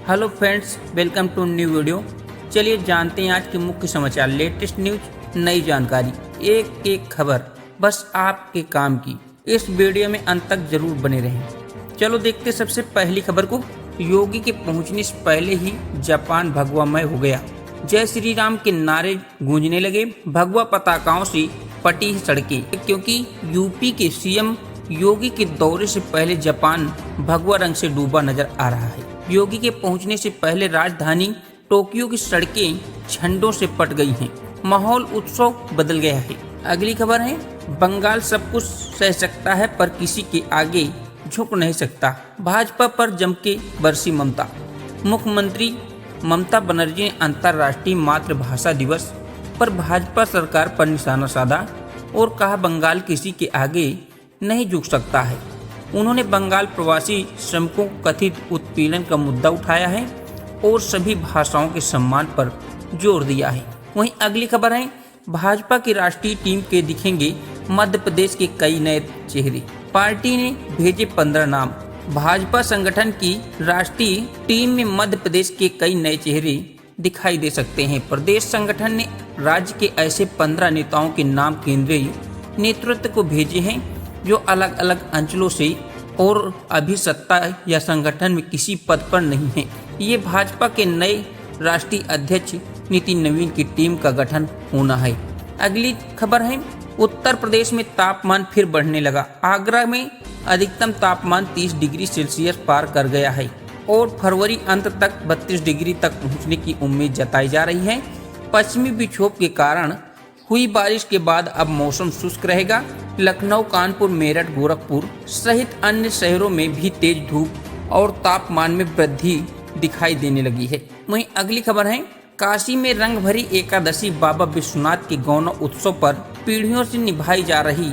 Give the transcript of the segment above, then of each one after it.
Hello friends, welcome to new video. चलिए जानते हैं आज के मुख्य समाचार, लेटेस्ट न्यूज, नई जानकारी, एक एक खबर बस आपके काम की। इस वीडियो में अंत तक जरूर बने रहें। चलो देखते सबसे पहली खबर को। योगी के पहुंचने से पहले ही जापान भगवामय हो गया। जय श्री राम के नारे गूंजने लगे। भगवा पताकाओं से पटी सड़कें, क्योंकि यूपी के सीएम योगी के दौरे से पहले जापान भगवा रंग से डूबा नजर आ रहा है। योगी के पहुंचने से पहले राजधानी टोक्यो की सड़कें झंडों से पट गई हैं। माहौल उत्सव बदल गया है। अगली खबर है, बंगाल सब कुछ सह सकता है पर किसी के आगे झुक नहीं सकता। भाजपा पर जम के बरसी ममता। मुख्यमंत्री ममता बनर्जी ने अंतर्राष्ट्रीय मातृभाषा दिवस पर भाजपा सरकार पर निशाना साधा और कहा बंगाल किसी के आगे नहीं झुक सकता है। उन्होंने बंगाल प्रवासी श्रमिकों को कथित उत्पीड़न का मुद्दा उठाया है और सभी भाषाओं के सम्मान पर जोर दिया है। वहीं अगली खबर है, भाजपा की राष्ट्रीय टीम के दिखेंगे मध्य प्रदेश के कई नए चेहरे। पार्टी ने भेजे 15 नाम। भाजपा संगठन की राष्ट्रीय टीम में मध्य प्रदेश के कई नए चेहरे दिखाई दे सकते हैं। प्रदेश संगठन ने राज्य के ऐसे 15 नेताओं के नाम केंद्रीय नेतृत्व को भेजे हैं जो अलग अलग अंचलों से और अभी सत्ता या संगठन में किसी पद पर नहीं है। ये भाजपा के नए राष्ट्रीय अध्यक्ष नितिन नवीन की टीम का गठन होना है। अगली खबर है, उत्तर प्रदेश में तापमान फिर बढ़ने लगा। आगरा में अधिकतम तापमान 30 डिग्री सेल्सियस पार कर गया है और फरवरी अंत तक 32 डिग्री तक पहुंचने की उम्मीद जताई जा रही है। पश्चिमी विक्षोभ के कारण हुई बारिश के बाद अब मौसम शुष्क रहेगा। लखनऊ, कानपुर, मेरठ, गोरखपुर सहित अन्य शहरों में भी तेज धूप और तापमान में वृद्धि दिखाई देने लगी है। वहीं अगली खबर है, काशी में रंग भरी एकादशी। बाबा विश्वनाथ के गौन उत्सव पर पीढ़ियों से निभाई जा रही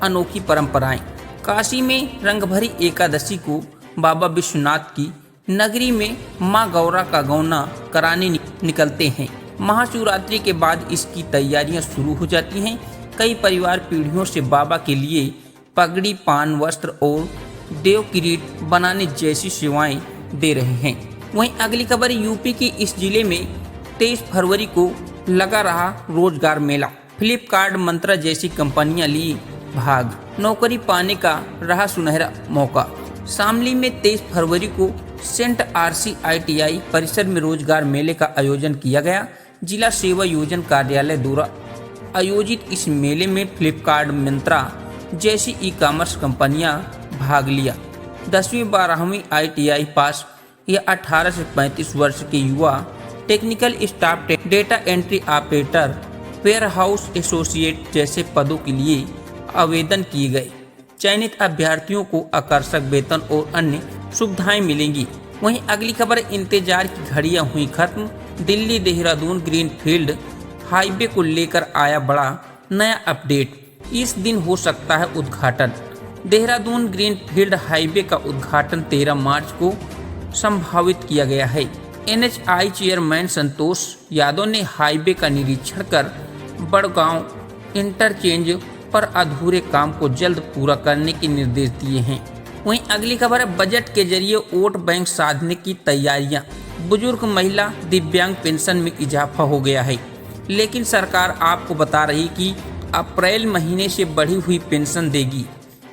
अनोखी परंपराएं। काशी में रंग भरी एकादशी को बाबा विश्वनाथ की नगरी में मां गौरा का गौना कराने निकलते हैं। महाशिवरात्रि के बाद इसकी तैयारियां शुरू हो जाती हैं। कई परिवार पीढ़ियों से बाबा के लिए पगड़ी, पान, वस्त्र और देव किरीट बनाने जैसी सेवाएं दे रहे हैं। वहीं अगली खबर, यूपी के इस जिले में 23 फरवरी को लगा रहा रोजगार मेला। फ्लिपकार्ट, मंत्रा जैसी कंपनियां ली भाग। नौकरी पाने का रहा सुनहरा मौका। शामली में 23 फरवरी को सेंट आरसी ITI परिसर में रोजगार मेले का आयोजन किया गया। जिला सेवा योजन कार्यालय द्वारा आयोजित इस मेले में फ्लिपकार्ट, मंत्रा जैसी ई-कॉमर्स कंपनियां भाग लिया। 10वीं 12वीं ITI पास या 18 से 35 वर्ष के युवा technical staff, data entry operator, warehouse associate जैसे पदों के लिए आवेदन किए गए। चयनित अभ्यर्थियों को आकर्षक वेतन और अन्य सुविधाएं मिलेंगी। वहीं अगली खबर, इंतजार की घड़ियां हुई खत्म। दिल्ली देहरादून ग्रीनफील्ड हाईवे को लेकर आया बड़ा नया अपडेट। इस दिन हो सकता है उद्घाटन। देहरादून ग्रीनफील्ड हाईवे का उद्घाटन 13 मार्च को संभावित किया गया है। NHAI चेयरमैन संतोष यादव ने हाईवे का निरीक्षण कर बड़गांव इंटरचेंज पर अधूरे काम को जल्द पूरा करने के निर्देश दिए हैं। वहीं अगली खबर है, बजट के जरिए वोट बैंक साधने की तैयारियां। बुजुर्ग, महिला, दिव्यांग पेंशन में इजाफा हो गया है, लेकिन सरकार आपको बता रही कि अप्रैल महीने से बढ़ी हुई पेंशन देगी।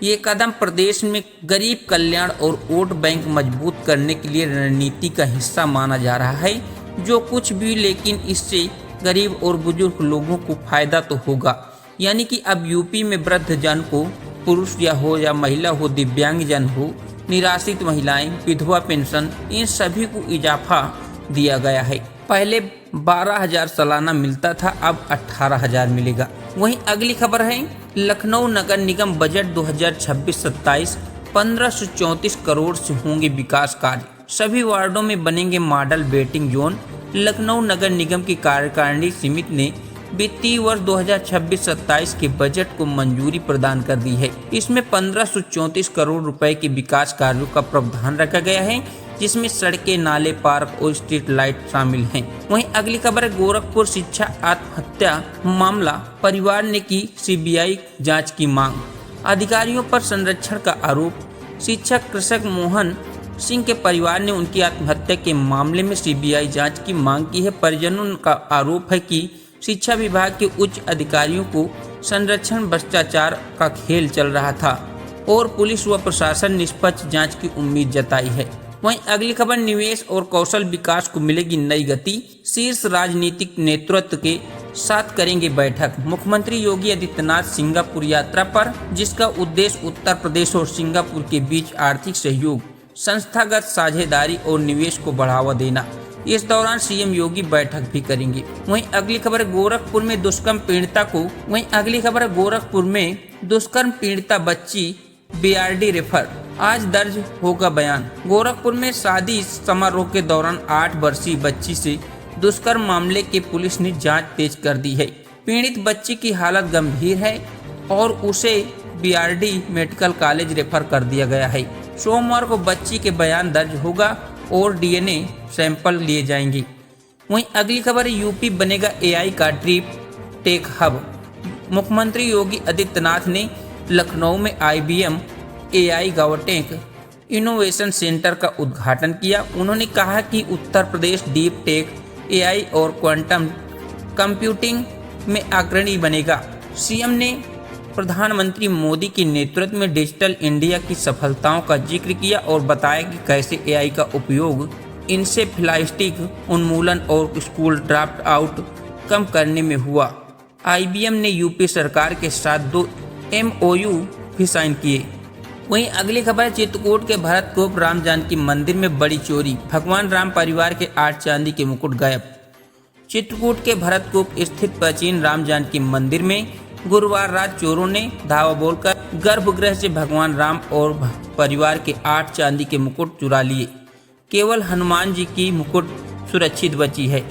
ये कदम प्रदेश में गरीब कल्याण और वोट बैंक मजबूत करने के लिए रणनीति का हिस्सा माना जा रहा है। जो कुछ भी, लेकिन इससे गरीब और बुजुर्ग लोगों को फायदा तो होगा। यानी कि अब यूपी में वृद्ध जन को, पुरुष या महिला हो, दिव्यांग जन हो, निराश्रित महिलाएं, विधवा पेंशन, इन सभी को इजाफा दिया गया है। पहले 12,000 सालाना मिलता था, अब 18,000 मिलेगा। वहीं अगली खबर है, लखनऊ नगर निगम बजट 2026-27 1534 करोड़ से होंगे विकास कार्य। सभी वार्डों में बनेंगे मॉडल वेटिंग जोन। लखनऊ नगर निगम की कार्यकारिणी समिति ने वित्तीय वर्ष 2026-27 के बजट को मंजूरी प्रदान कर दी है। इसमें 1534 करोड़ रुपए के विकास कार्यों का प्रावधान रखा गया है, जिसमें सड़कें, नाले, पार्क और स्ट्रीट लाइट शामिल हैं। वहीं अगली खबर है, गोरखपुर शिक्षा आत्महत्या मामला, परिवार ने की CBI जांच की मांग। अधिकारियों पर संरक्षण का आरोप। शिक्षक कृषक मोहन सिंह के परिवार ने उनकी आत्महत्या के मामले में सीबीआई जांच की मांग की है। परिजनों का आरोप है कि शिक्षा विभाग के उच्च अधिकारियों को संरक्षण भ्रष्टाचार का खेल चल रहा था और पुलिस व प्रशासन निष्पक्ष जांच की उम्मीद जताई है। वहीं अगली खबर, निवेश और कौशल विकास को मिलेगी नई गति, शीर्ष राजनीतिक नेतृत्व के साथ करेंगे बैठक। मुख्यमंत्री योगी आदित्यनाथ सिंगापुर यात्रा पर, जिसका उद्देश्य उत्तर प्रदेश और सिंगापुर के बीच आर्थिक सहयोग, संस्थागत साझेदारी और निवेश को बढ़ावा देना। इस दौरान सीएम योगी बैठक भी करेंगे। वहीं अगली खबर, गोरखपुर में दुष्कर्म पीड़िता बच्ची बीआरडी रेफर, आज दर्ज होगा बयान। गोरखपुर में शादी समारोह के दौरान 8 वर्षीय बच्ची से दुष्कर्म मामले की पुलिस ने जांच तेज कर दी है। पीड़ित बच्ची की हालत गंभीर है और उसे बीआरडी मेडिकल कॉलेज रेफर कर दिया गया है। सोमवार को बच्ची के बयान दर्ज होगा और डीएनए सैंपल लिए जाएंगे। वहीं अगली खबर, यूपी बनेगा एआई का डीप टेक हब। मुख्यमंत्री योगी आदित्यनाथ ने लखनऊ में आईबीएम एआई गावटेक इनोवेशन सेंटर का उद्घाटन किया। उन्होंने कहा कि Uttar Pradesh deep tech, AI और क्वांटम कंप्यूटिंग में अग्रणी बनेगा। सीएम ने प्रधानमंत्री मोदी के नेतृत्व में डिजिटल इंडिया की सफलताओं का जिक्र किया और बताया कि कैसे एआई का उपयोग इंसेफेलाइटिक उन्मूलन और स्कूल ड्रॉप आउट कम करने में हुआ। आईबीएम ने यूपी सरकार के साथ 2 MOU भी साइन किए। वहीं अगली खबर, चित्रकूट के भरतकूप राम जानकी मंदिर में बड़ी चोरी, भगवान राम परिवार के 8 चांदी के मुकुट गायब। चित्रकूट के भरतकूप स्थित प्राचीन राम जानकी मंदिर में गुरुवार रात चोरों ने धावा बोलकर गर्भगृह से भगवान राम और परिवार के 8 चांदी के मुकुट चुरा लिए। केवल हनुमान जी की मुकुट सुरक्षित बची है।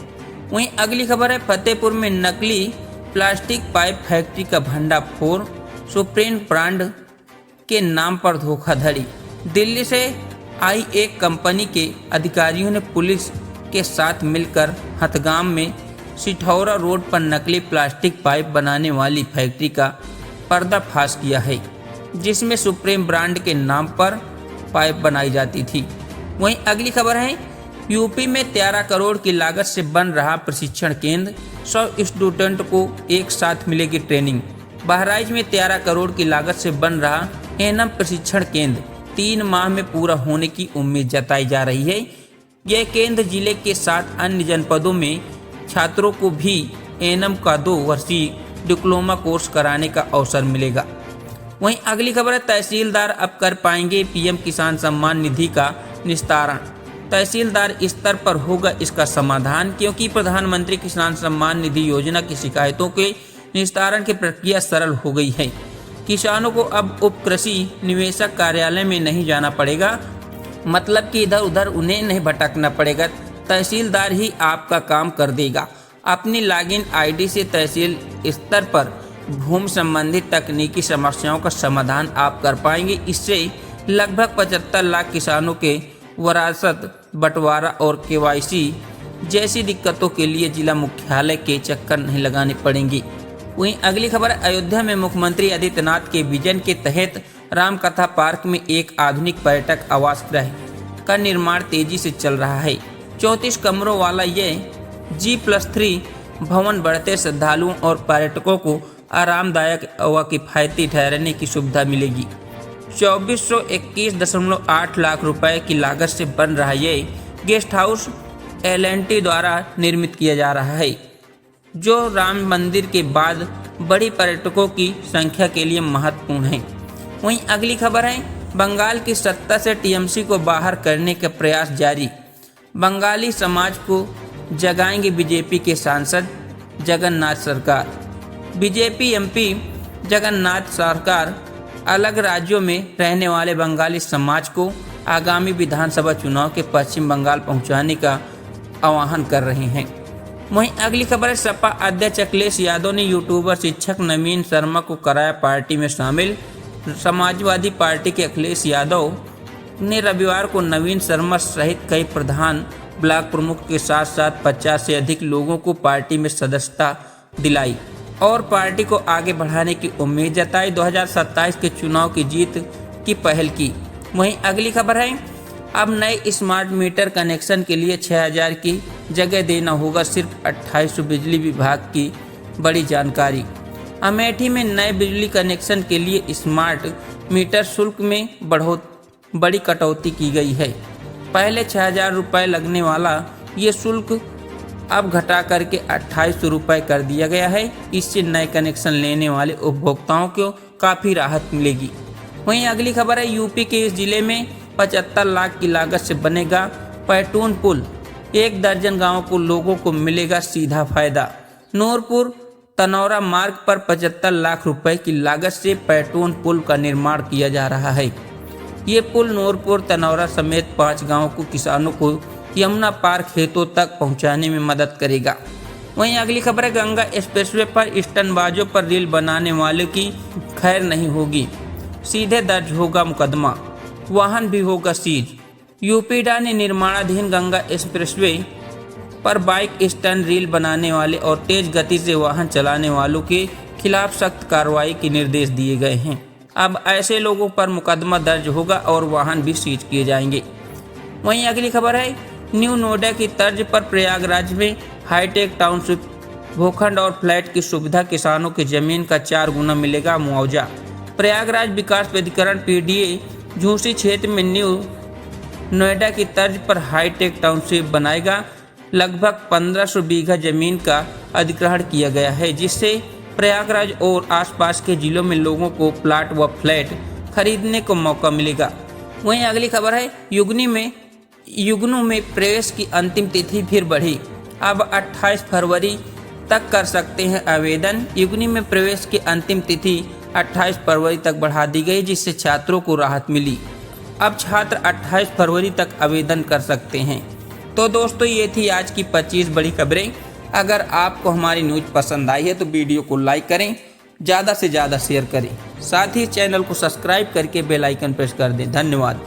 वहीं अगली खबर है, फतेहपुर में नकली प्लास्टिक पाइप फैक्ट्री का भंडाफोड़, सुप्रीम ब्रांड के नाम पर धोखाधड़ी। दिल्ली से आई एक कंपनी के अधिकारियों ने पुलिस के साथ मिलकर हथगाम में सिठौरा रोड पर नकली प्लास्टिक पाइप बनाने वाली फैक्ट्री का पर्दाफाश किया है, जिसमें सुप्रीम ब्रांड के नाम पर पाइप बनाई जाती थी। वहीं अगली खबर है, यूपी में 13 करोड़ की लागत से बन रहा प्रशिक्षण केंद्र, 100 स्टूडेंट को एक साथ मिलेगी ट्रेनिंग। बहराइच में 13 करोड़ की लागत से बन रहा एनम प्रशिक्षण केंद्र 3 माह में पूरा होने की उम्मीद जताई जा रही है। यह केंद्र जिले के 7 अन्य जनपदों में छात्रों को भी एनम का 2 वर्षीय डिप्लोमा कोर्स कराने का अवसर मिलेगा। वहीं अगली खबर है, तहसीलदार अब कर पाएंगे पीएम किसान सम्मान निधि का निस्तारण। तहसीलदार स्तर पर होगा इसका समाधान, क्योंकि प्रधानमंत्री किसान सम्मान निधि योजना की शिकायतों के निस्तारण की प्रक्रिया सरल हो गई है। किसानों को अब उप कृषि निवेशक कार्यालय में नहीं जाना पड़ेगा, मतलब कि इधर उधर उन्हें नहीं भटकना पड़ेगा। तहसीलदार ही आपका काम कर देगा। अपनी लॉगिन आईडी से तहसील स्तर पर भूमि संबंधी तकनीकी समस्याओं का समाधान आप कर पाएंगे। इससे लगभग 75 लाख किसानों के वरासत बंटवारा और केवाईसी जैसी दिक्कतों के लिए जिला मुख्यालय के चक्कर नहीं लगाने पड़ेंगे। वहीं अगली खबर, अयोध्या में मुख्यमंत्री आदित्यनाथ के विजन के तहत रामकथा पार्क में एक आधुनिक पर्यटक आवास गृह का निर्माण तेजी से चल रहा है। 34 कमरों वाला यह G+3 भवन बढ़ते श्रद्धालुओं और पर्यटकों को आरामदायक व किफायती ठहरने की सुविधा मिलेगी। 2421.8 लाख रुपए की लागत से बन रहा यह गेस्ट हाउस L&T द्वारा निर्मित किया जा रहा है, जो राम मंदिर के बाद बड़ी पर्यटकों की संख्या के लिए महत्वपूर्ण है। वहीं अगली खबर है, बंगाल की सत्ता से टीएमसी को बाहर करने का प्रयास जारी। बंगाली समाज को जगाएंगे बीजेपी के सांसद जगन्नाथ सरकार। बीजेपी एमपी जगन्नाथ सरकार अलग राज्यों में रहने वाले बंगाली समाज को आगामी विधानसभा चुनाव के पश्चिम बंगाल पहुंचाने का आह्वान कर रहे हैं। वहीं अगली खबर है, सपा अध्यक्ष अखिलेश यादव ने यूट्यूबर शिक्षक नवीन शर्मा को कराया पार्टी में शामिल। समाजवादी पार्टी के अखिलेश यादव ने रविवार को नवीन शर्मा सहित कई प्रधान ब्लॉक प्रमुख के साथ साथ 50 से अधिक लोगों को पार्टी में सदस्यता दिलाई और पार्टी को आगे बढ़ाने की उम्मीद जताई। 2027 के चुनाव की जीत की पहल की। वहीं अगली खबर है, अब नए स्मार्ट मीटर कनेक्शन के लिए 6000 की जगह देना होगा सिर्फ 2800। बिजली विभाग की बड़ी जानकारी। अमेठी में नए बिजली कनेक्शन के लिए स्मार्ट मीटर शुल्क में बड़ी कटौती की गई है। पहले 6000 रुपये लगने वाला ये शुल्क अब घटा करके 2800 रुपये कर दिया गया है। इससे नए कनेक्शन लेने वाले उपभोक्ताओं को काफ़ी राहत मिलेगी। वहीं अगली खबर है, यूपी के इस जिले में 75 लाख की लागत से बनेगा पैटून पुल। 1 दर्जन गाँव को लोगों को मिलेगा सीधा फायदा। नूरपुर तनौरा मार्ग पर 75 लाख रुपए की लागत से पैटून पुल का निर्माण किया जा रहा है। ये पुल नूरपुर तनौरा समेत 5 गाँव को किसानों को यमुना पार खेतों तक पहुंचाने में मदद करेगा। वहीं अगली खबर है, गंगा एक्सप्रेसवे पर स्टंटबाजों पर रील बनाने वालों की खैर नहीं होगी, सीधे दर्ज होगा मुकदमा, वाहन भी होगा सीज। यूपीडा ने निर्माणाधीन गंगा एक्सप्रेसवे पर बाइक स्टंट रील बनाने वाले और तेज गति से वाहन चलाने वालों के खिलाफ सख्त कार्रवाई के निर्देश दिए गए हैं। अब ऐसे लोगों पर मुकदमा दर्ज होगा और वाहन भी सीज किए जाएंगे। वहीं अगली खबर है, न्यू नोएडा की तर्ज पर प्रयागराज में हाईटेक टाउनशिप, भूखंड और फ्लैट की सुविधा, किसानों की जमीन का 4 गुना मिलेगा मुआवजा। प्रयागराज विकास प्राधिकरण पीडीए झूसी क्षेत्र में न्यू नोएडा की तर्ज पर हाईटेक टाउनशिप बनाएगा। लगभग 1500 बीघा जमीन का अधिग्रहण किया गया है, जिससे प्रयागराज और आसपास के जिलों में लोगों को प्लाट व फ्लैट खरीदने को मौका मिलेगा। वहीं अगली खबर है, युग्नों में प्रवेश की अंतिम तिथि फिर बढ़ी। अब 28 फरवरी तक कर सकते हैं आवेदन। युग्नी में प्रवेश की अंतिम तिथि 28 फरवरी तक बढ़ा दी गई, जिससे छात्रों को राहत मिली। अब छात्र 28 फरवरी तक आवेदन कर सकते हैं। तो दोस्तों, ये थी आज की 25 बड़ी खबरें। अगर आपको हमारी न्यूज़ पसंद आई है तो वीडियो को लाइक करें, ज़्यादा से ज़्यादा शेयर करें, साथ ही चैनल को सब्सक्राइब करके बेल आइकन प्रेस कर दें। धन्यवाद।